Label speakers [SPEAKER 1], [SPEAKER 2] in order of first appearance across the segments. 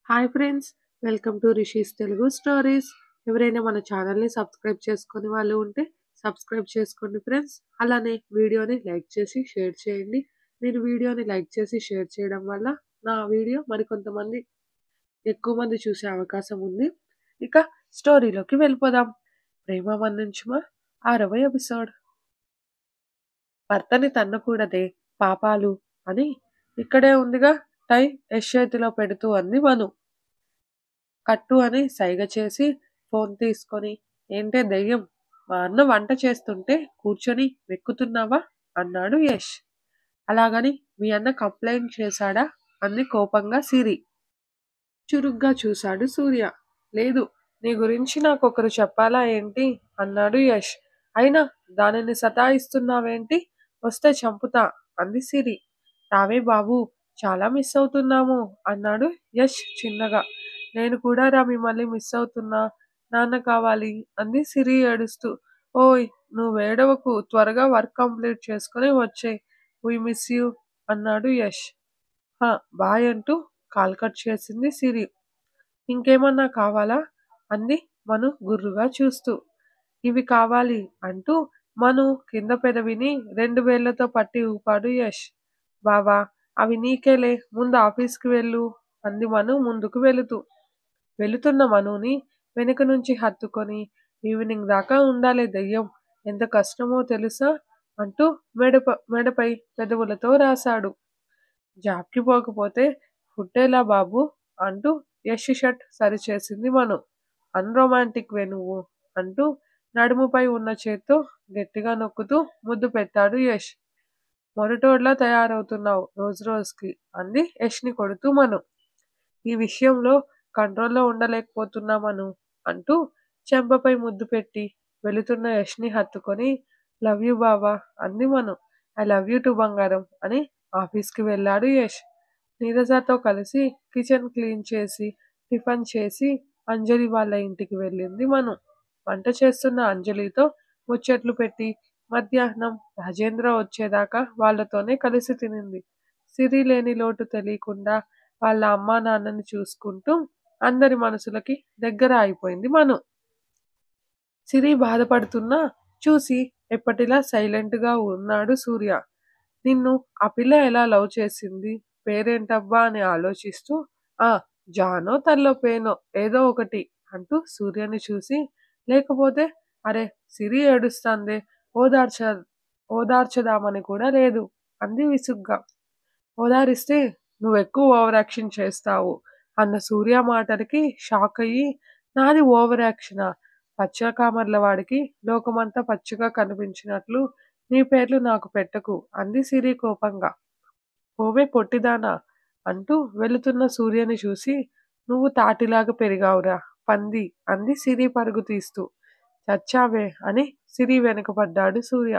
[SPEAKER 1] Hi friends, welcome to rishis Telugu stories. ఎవరైనా మన ఛానల్ని సబ్స్క్రైబ్ చేసుకొని వాళ్ళు ఉంటే సబ్స్క్రైబ్ చేసుకోండి ఫ్రెండ్స్. అలానే వీడియోని లైక్ చేసి షేర్ చేయండి. మీరు వీడియోని లైక్ చేసి షేర్ చేయడం వల్ల నా వీడియో మరికొంతమంది ఎక్కువ మంది చూసే అవకాశం ఉంది. ఇక స్టోరీలోకి వెళ్ళిపోదాం. ప్రేమ మన్నించుమా 6వ ఎపిసోడ్. భర్తని తన్నకూడదే పాపాలు అని ఇక్కడే ఉందిగా టై యష్ చేతిలో పెడుతూ అంది మను. కట్టు అని సైగ చేసి ఫోన్ తీసుకొని, ఏంటే దెయ్యం, మా అన్న వంట చేస్తుంటే కూర్చొని వెక్కుతున్నావా అన్నాడు యష్. అలాగని మీ అన్న కంప్లైంట్ చేశాడా అంది కోపంగా సిరి. చురుగ్గా చూశాడు సూర్య. లేదు, నీ గురించి నాకొకరు చెప్పాలా ఏంటి అన్నాడు యష్. అయినా దానిని సతాయిస్తున్నావేంటి, వస్తే చంపుతా అంది సిరి. రావే బాబు, చాలా మిస్ అవుతున్నాము అన్నాడు యష్ చిన్నగా. నేను కూడా రా మిమ్మల్ని మిస్ అవుతున్నా, నాన్న కావాలి అంది సిరి ఏడుస్తూ. ఓయ్, నువ్వేడవకు, త్వరగా వర్క్ కంప్లీట్ చేసుకుని వచ్చేయ్, వీ మిస్ యూ అన్నాడు యష్. హా, బాయ్ అంటూ కాల్ కట్ చేసింది సిరి. ఇంకేమన్నా కావాలా అంది మను గుర్రుగా చూస్తూ. ఇవి కావాలి అంటూ మను కింద పెదవిని 2 వేళ్లతో పట్టి ఊపాడు యష్. బావా, అవి నీకేలే, ముందు ఆఫీస్కి వెళ్ళు అంది మను ముందుకు వెళుతున్న మనుని వెనుక నుంచి హత్తుకొని, ఈవినింగ్ దాకా ఉండాలి దెయ్యం, ఎంత కష్టమో తెలుసా అంటూ మెడపై పెదవులతో రాశాడు. జాబ్కి పోకపోతే ఫుడ్డేలా బాబు అంటూ యష్ షర్ట్ సరిచేసింది మను. అన్రొమాంటిక్ వే నువ్వు అంటూ నడుముపై ఉన్న చేత్తో గట్టిగా నొక్కుతూ ముద్దు పెట్టాడు యష్. మొరటోడ్లా తయారవుతున్నావు రోజు రోజుకి అంది యష్ని కొడుతూ మను. ఈ విషయంలో కంట్రోల్లో ఉండలేకపోతున్నామను అంటూ చెంపపై ముద్దు పెట్టి వెళుతున్న యష్ని హత్తుకొని, లవ్ యూ బావా అంది మను. ఐ లవ్ యూ టు బంగారం అని ఆఫీస్కి వెళ్ళాడు యష్. నీరజతో కలిసి కిచెన్ క్లీన్ చేసి టిఫిన్ చేసి అంజలి వాళ్ళ ఇంటికి వెళ్ళింది మను. వంట చేస్తున్న అంజలితో ముచ్చట్లు పెట్టి మధ్యాహ్నం రాజేంద్ర వచ్చేదాకా వాళ్ళతోనే కలిసి తినింది. సిరి లేని లోటు తెలియకుండా వాళ్ళ అమ్మా నాన్నని చూసుకుంటూ అందరి మనసులకి దగ్గర అయిపోయింది మను. సిరి బాధపడుతున్నా చూసి ఎప్పటిలా సైలెంట్గా ఉన్నాడు సూర్య. నిన్ను ఆ పిల్ల ఎలా లవ్ చేసింది, పేరేంటబ్బా అని ఆలోచిస్తూ, ఆ జానో తల్లొపేనో ఏదో ఒకటి అంటూ సూర్యని చూసి, లేకపోతే అరే సిరి ఏడుస్తాందే, ఓదార్చ ఓదార్చదామని కూడా లేదు అంది విసుగ్గా. ఓదారిస్తే నువ్వెక్కువ ఓవర్ యాక్షన్ చేస్తావు అన్న సూర్య మాటలకి షాక్ అయ్యి, నాది ఓవర్ యాక్షనా, పచ్చకామర్ల వాడికి లోకమంతా పచ్చిగా కనిపించినట్లు నీ పేర్లు నాకు పెట్టకు అంది సిరి కోపంగా. ఓవే పొట్టిదానా అంటూ వెళుతున్న సూర్యని చూసి, నువ్వు తాటిలాగా పెరిగావురా పంది అంది సిరి పరుగు తీస్తూ. చచ్చావే అని సిరి వెనకపడ్డాడు సూర్య.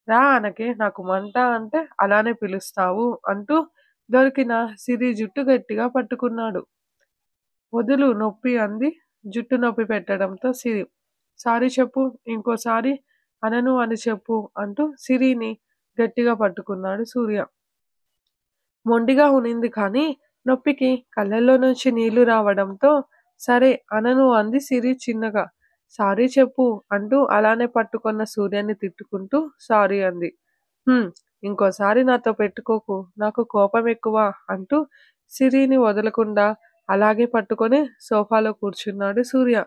[SPEAKER 1] రా అనకే, నాకు మంట అంటే అలానే పిలుస్తావు అంటూ దొరికిన సిరి జుట్టు గట్టిగా పట్టుకున్నాడు. వదులు నొప్పి అంది జుట్టు నొప్పి పెట్టడంతో సిరి. సారీ చెప్పు, ఇంకోసారి అనను అని చెప్పు అంటూ సిరిని గట్టిగా పట్టుకున్నాడు సూర్య. మొండిగా ఉనింది కానీ నొప్పికి కళ్ళల్లో నుంచి నీళ్లు రావడంతో సరే అనను అంది సిరి చిన్నగా. సారీ చెప్పు అంటూ అలానే పట్టుకున్న సూర్యాన్ని తిట్టుకుంటూ సారీ అంది. ఇంకోసారి నాతో పెట్టుకోకు, నాకు కోపం ఎక్కువ అంటూ సిరిని వదలకుండా అలాగే పట్టుకొని సోఫాలో కూర్చున్నాడు సూర్య.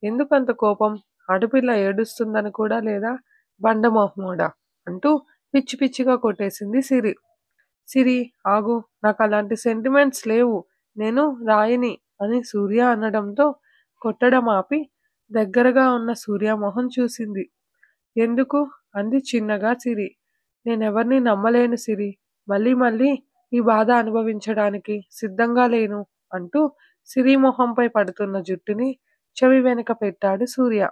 [SPEAKER 1] ఎందుకంత కోపం, ఆడపిల్ల ఏడుస్తుందని కూడా లేదా, బండమొహమోడా అంటూ పిచ్చి పిచ్చిగా కొట్టేసింది సిరి. సిరి, ఆగు, నాకు అలాంటి సెంటిమెంట్స్ లేవు, నేను రాయిని అని సూర్య అనడంతో కొట్టడం ఆపి దగ్గరగా ఉన్న సూర్య మొహం చూసింది. ఎందుకు అంది చిన్నగా సిరి. నేనెవర్ని నమ్మలేను సిరి, మళ్ళీ మళ్ళీ ఈ బాధ అనుభవించడానికి సిద్ధంగా లేను అంటూ సిరి మొహంపై పడుతున్న జుట్టుని చెవి వెనుక పెట్టాడు సూర్య.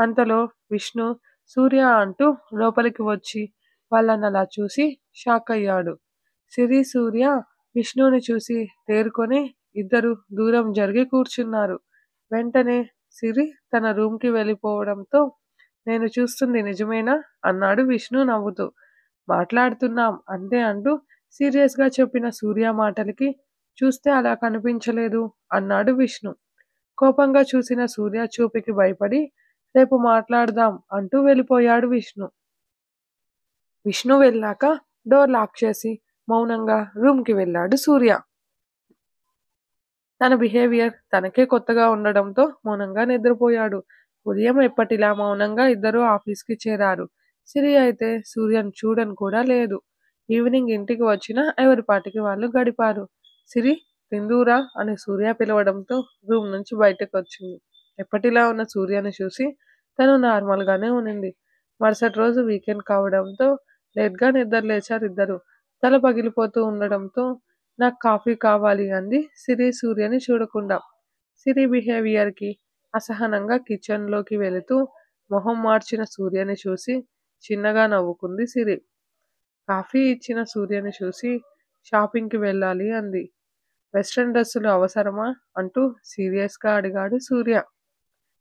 [SPEAKER 1] అంతలో విష్ణు సూర్య అంటూ లోపలికి వచ్చి వాళ్ళనలా చూసి షాక్ అయ్యాడు. సిరి సూర్య విష్ణుని చూసి తేరుకొని ఇద్దరు దూరం జరిగి కూర్చున్నారు. వెంటనే సిరి తన రూమ్కి వెళ్ళిపోవడంతో, నేను చూస్తుంది నిజమేనా అన్నాడు విష్ణు నవ్వుతూ. మాట్లాడుతున్నాం అంతే అంటూ సీరియస్గా చెప్పిన సూర్య మాటలకి చూస్తే అలా కనిపించలేదు అన్నాడు విష్ణు. కోపంగా చూసిన సూర్య చూపుకి భయపడి రేపు మాట్లాడదాం అంటూ వెళ్ళిపోయాడు విష్ణు. విష్ణు వెళ్ళాక డోర్ లాక్ చేసి మౌనంగా రూమ్కి వెళ్ళాడు సూర్య. తన బిహేవియర్ తనకే కొత్తగా ఉండడంతో మౌనంగా నిద్రపోయాడు. ఉదయం ఎప్పటిలా మౌనంగా ఇద్దరూ ఆఫీస్కి చేరారు. సిరి అయితే సూర్యను చూడని కూడా లేదు. ఈవినింగ్ ఇంటికి వచ్చినా ఎవరి పాటికి వాళ్ళు గడిపారు. సిరి, తిందూరా అని సూర్య పిలవడంతో రూమ్ నుంచి బయటకు వచ్చింది. ఎప్పటిలా ఉన్న సూర్యని చూసి తను నార్మల్గానే ఉనింది. మరుసటి రోజు వీకెండ్ కావడంతో లేట్గా నిద్ర లేచారు ఇద్దరు. తల పగిలిపోతూ ఉండడంతో నాకు కాఫీ కావాలి అంది సిరి సూర్యని చూడకుండా. సిరి బిహేవియర్కి అసహనంగా కిచెన్లోకి వెళుతూ మొహం మార్చిన సూర్యని చూసి చిన్నగా నవ్వుకుంది సిరి. కాఫీ ఇచ్చిన సూర్యని చూసి షాపింగ్కి వెళ్ళాలి అంది. వెస్ట్రన్ డ్రెస్సులు అవసరమా అంటూ సీరియస్గా అడిగాడు సూర్య.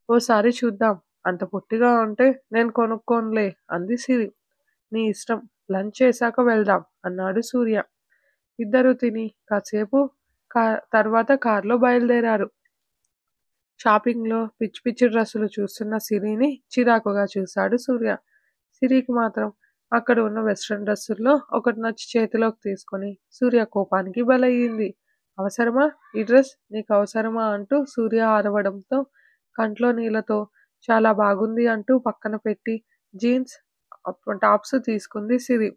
[SPEAKER 1] ఓసారి చూద్దాం, అంత పొట్టిగా ఉంటే నేను కొనుక్కోనులే అంది సిరి. నీ ఇష్టం, లంచ్ చేశాక వెళ్దాం అన్నాడు సూర్య. ఇద్దరు తిని కాసేపు తర్వాత కారులో బయలుదేరారు. షాపింగ్లో పిచ్చి పిచ్చి డ్రెస్సులు చూస్తున్న సిరిని చిరాకుగా చూశాడు సూర్య. సిరికి మాత్రం అక్కడ ఉన్న వెస్ట్రన్ డ్రెస్సుల్లో ఒకటి నచ్చి చేతిలోకి తీసుకొని సూర్య కోపానికి బలయ్యింది. అవసరమా ఈ డ్రెస్, నీకు అవసరమా అంటూ సూర్య అరవడంతో కంట్లో నీళ్లతో చాలా బాగుంది అంటూ పక్కన పెట్టి జీన్స్ టాప్స్ తీసుకుంది సిరి.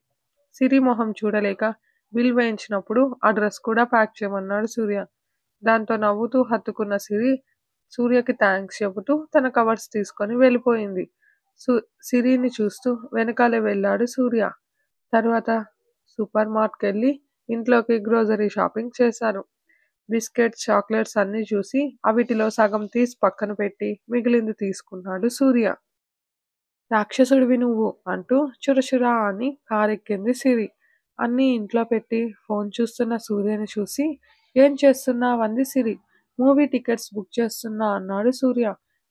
[SPEAKER 1] సిరి మొహం చూడలేక బిల్ వేయించినప్పుడు ఆ డ్రెస్ కూడా ప్యాక్ చేయమన్నాడు సూర్య. దాంతో నవ్వుతూ హత్తుకున్న సిరి సూర్యకి థ్యాంక్స్ చెబుతూ తన కవర్స్ తీసుకొని వెళ్ళిపోయింది. సిరిని చూస్తూ వెనకాలే వెళ్ళాడు సూర్య. తర్వాత సూపర్ మార్ట్కి వెళ్ళి ఇంట్లోకి గ్రోసరీ షాపింగ్ చేశారు. బిస్కెట్స్, చాక్లెట్స్ అన్నీ చూసి అవిటిలో సగం తీసి పక్కన పెట్టి మిగిలింది తీసుకున్నాడు సూర్య. రాక్షసుడివి నువ్వు అంటూ చురచురా అని కారెక్కింది సిరి. అన్నీ ఇంట్లో పెట్టి ఫోన్ చూస్తున్న సూర్యని చూసి ఏం చేస్తున్నావు అంది సిరి. మూవీ టికెట్స్ బుక్ చేస్తున్నా అన్నాడు సూర్య.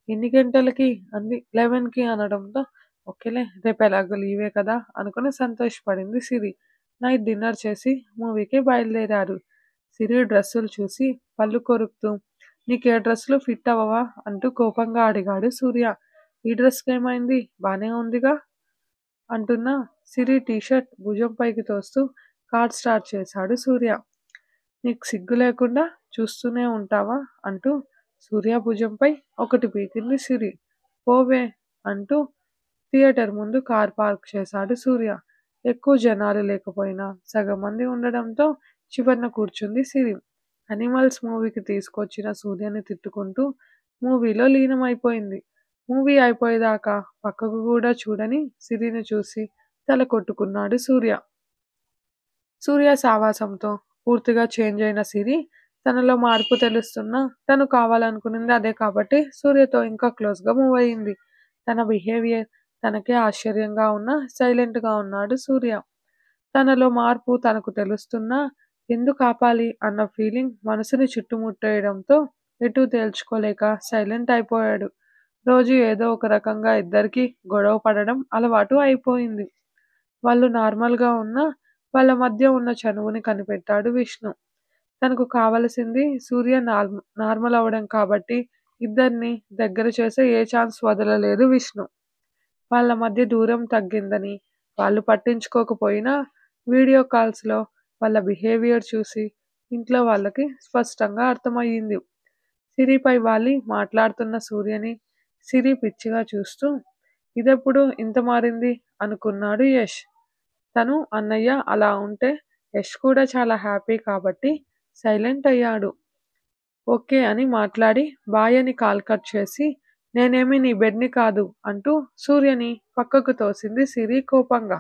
[SPEAKER 1] ఎన్ని గంటలకి అంది. 11కి అనడంతో ఓకేలే, రేపు ఎలాగో లీవే కదా అనుకుని సంతోషపడింది సిరి. నైట్ డిన్నర్ చేసి మూవీకి బయలుదేరారు. సిరి డ్రెస్సులు చూసి పళ్ళు కొరుకుతూ నీకే డ్రెస్సులు ఫిట్ అవ్వవా అంటూ కోపంగా అడిగాడు సూర్య. ఈ డ్రెస్కి ఏమైంది, బానే ఉందిగా అంటున్న సిరి టీషర్ట్ భుజం పైకి తోస్తూ కార్ స్టార్ట్ చేశాడు సూర్య. నీకు సిగ్గు లేకుండా చూస్తూనే ఉంటావా అంటూ సూర్య భుజంపై ఒకటి పీకింది సిరి. పోవే అంటూ థియేటర్ ముందు కార్ పార్క్ చేశాడు సూర్య. ఎక్కువ జనాలు లేకపోయినా సగం మంది ఉండడంతో చివరన కూర్చుంది సిరి. అనిమల్స్ మూవీకి తీసుకొచ్చిన సూర్యని తిట్టుకుంటూ మూవీలో లీనమైపోయింది. మూవీ అయిపోయేదాకా పక్కకు కూడా చూడని సిరిని చూసి తల కొట్టుకున్నాడు సూర్య. సూర్య సావాసంతో పూర్తిగా చేంజ్ అయిన సిరి తనలో మార్పు తెలుస్తున్నా తను కావాలనుకున్నది అదే కాబట్టి సూర్యతో ఇంకా క్లోజ్గా మూవ్ అయింది. తన బిహేవియర్ తనకే ఆశ్చర్యంగా ఉన్నా సైలెంట్గా ఉన్నాడు సూర్య. తనలో మార్పు తనకు తెలుస్తున్నా ఎందుకు ఆపాలి అన్న ఫీలింగ్ మనసుని చుట్టుముట్టేయడంతో ఎటూ తేల్చుకోలేక సైలెంట్ అయిపోయాడు. రోజు ఏదో ఒక రకంగా ఇద్దరికి గొడవ పడడం అలవాటు అయిపోయింది. వాళ్ళు నార్మల్గా ఉన్నా వాళ్ళ మధ్య ఉన్న చనువుని కనిపెట్టాడు విష్ణు. తనకు కావలసింది సూర్య నార్మల్ అవ్వడం కాబట్టి ఇద్దరిని దగ్గర చేసే ఏ ఛాన్స్ వదలలేదు విష్ణు. వాళ్ళ మధ్య దూరం తగ్గిందని వాళ్ళు పట్టించుకోకపోయినా వీడియో కాల్స్లో వాళ్ళ బిహేవియర్ చూసి ఇంట్లో వాళ్ళకి స్పష్టంగా అర్థమయ్యింది. సిరిపై వాలి మాట్లాడుతున్న సూర్యని సిరి పిచ్చిగా చూస్తూ ఇదెప్పుడు ఇంత మారింది అనుకున్నాడు యష్. తను అన్నయ్య అలా ఉంటే యష్ కూడా చాలా హ్యాపీ కాబట్టి సైలెంట్ అయ్యాడు. ఓకే అని మాట్లాడి బాయ్ అని కాల్ కట్ చేసి నేనేమి నీ బెడ్ని కాదు అంటూ సూర్యని పక్కకు తోసింది సిరి కోపంగా.